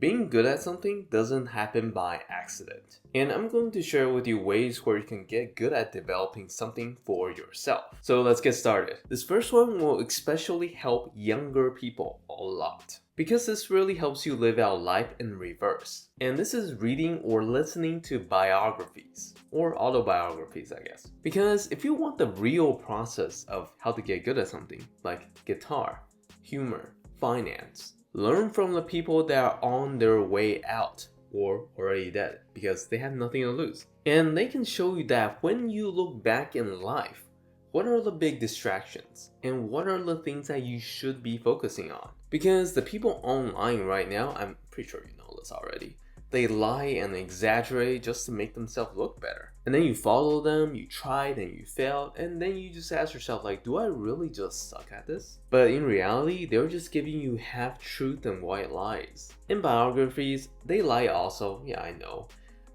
Being good at something doesn't happen by accident. And I'm going to share with you ways where you can get good at developing something for yourself. So let's get started. This first one will especially help younger people a lot, because this really helps you live out life in reverse. And this is reading or listening to biographies, or autobiographies, I guess. Because if you want the real process of how to get good at something, like guitar, humor, finance, learn from the people that are on their way out or already dead, because they have nothing to lose. And they can show you that when you look back in life, what are the big distractions and what are the things that you should be focusing on? Because the people online right now, I'm pretty sure you know this already, they lie and exaggerate just to make themselves look better. And then you follow them, you tried and you failed, and then you just ask yourself, like, do I really just suck at this? But in reality, they're just giving you half truth and white lies. In biographies, they lie also, yeah, I know.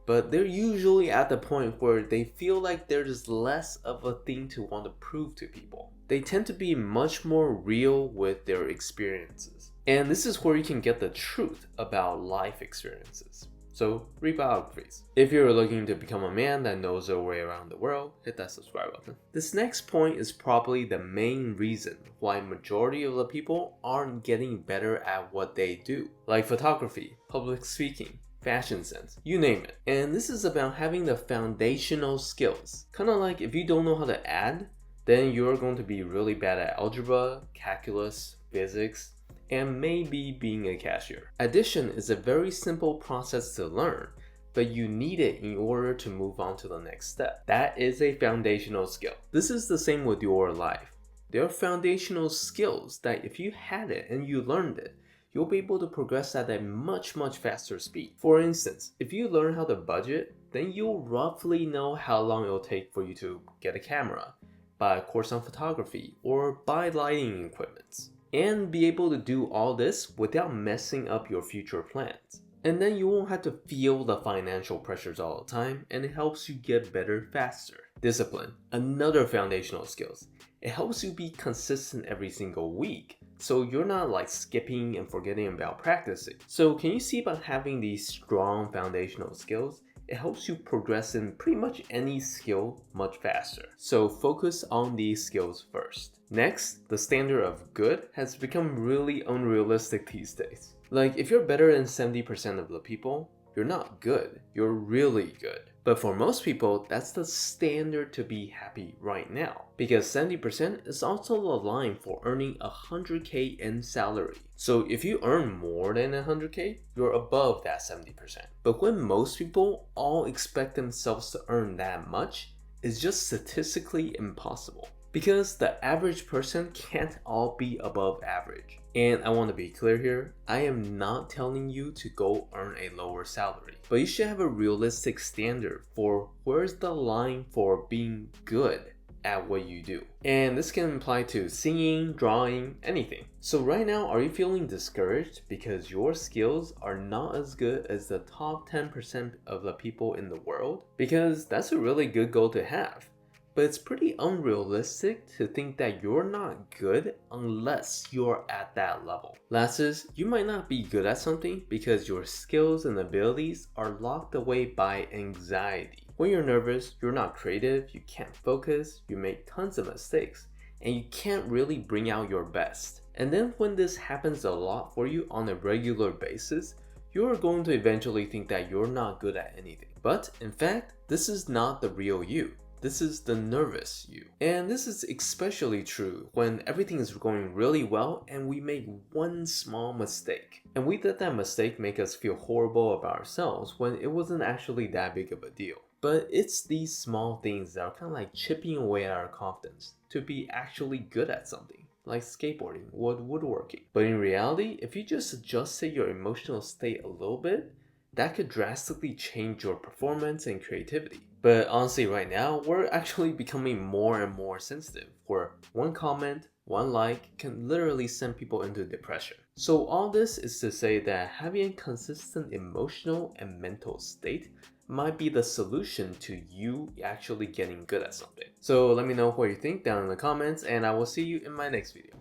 But they're usually at the point where they feel like there's less of a thing to want to prove to people. They tend to be much more real with their experiences. And this is where you can get the truth about life experiences. So read biographies. If you're looking to become a man that knows their way around the world, hit that subscribe button. This next point is probably the main reason why majority of the people aren't getting better at what they do, like photography, public speaking, fashion sense, you name it. And this is about having the foundational skills. Kind of like if you don't know how to add, then you're going to be really bad at algebra, calculus, physics, and maybe being a cashier. Addition is a very simple process to learn, but you need it in order to move on to the next step. That is a foundational skill. This is the same with your life. There are foundational skills that if you had it and you learned it, you'll be able to progress at a much faster speed. For instance, if you learn how to budget, then you'll roughly know how long it'll take for you to get a camera, buy a course on photography, or buy lighting equipment, and be able to do all this without messing up your future plans. And then you won't have to feel the financial pressures all the time, and it helps you get better faster. Discipline, another foundational skills. It helps you be consistent every single week, so you're not like skipping and forgetting about practicing. So can you see about having these strong foundational skills? It helps you progress in pretty much any skill much faster. So focus on these skills first. Next, the standard of good has become really unrealistic these days. Like if you're better than 70% of the people, you're not good, you're really good. But for most people, that's the standard to be happy right now. Because 70% is also the line for earning 100k in salary. So if you earn more than 100k, you're above that 70%. But when most people all expect themselves to earn that much, it's just statistically impossible. Because the average person can't all be above average. And I want to be clear here, I am not telling you to go earn a lower salary. But you should have a realistic standard for where's the line for being good at what you do. And this can apply to singing, drawing, anything. So right now, are you feeling discouraged because your skills are not as good as the top 10% of the people in the world? Because that's a really good goal to have. But it's pretty unrealistic to think that you're not good unless you're at that level. Last is, you might not be good at something because your skills and abilities are locked away by anxiety. When you're nervous, you're not creative, you can't focus, you make tons of mistakes, and you can't really bring out your best. And then when this happens a lot for you on a regular basis, you're going to eventually think that you're not good at anything. But in fact, this is not the real you. This is the nervous you. And this is especially true when everything is going really well and we make one small mistake. And we let that mistake make us feel horrible about ourselves when it wasn't actually that big of a deal. But it's these small things that are kind of like chipping away at our confidence to be actually good at something, like skateboarding or woodworking. But in reality, if you just adjusted your emotional state a little bit, that could drastically change your performance and creativity. But honestly, right now, we're actually becoming more and more sensitive, where one comment, one like can literally send people into depression. So all this is to say that having a consistent emotional and mental state might be the solution to you actually getting good at something. So let me know what you think down in the comments, and I will see you in my next video.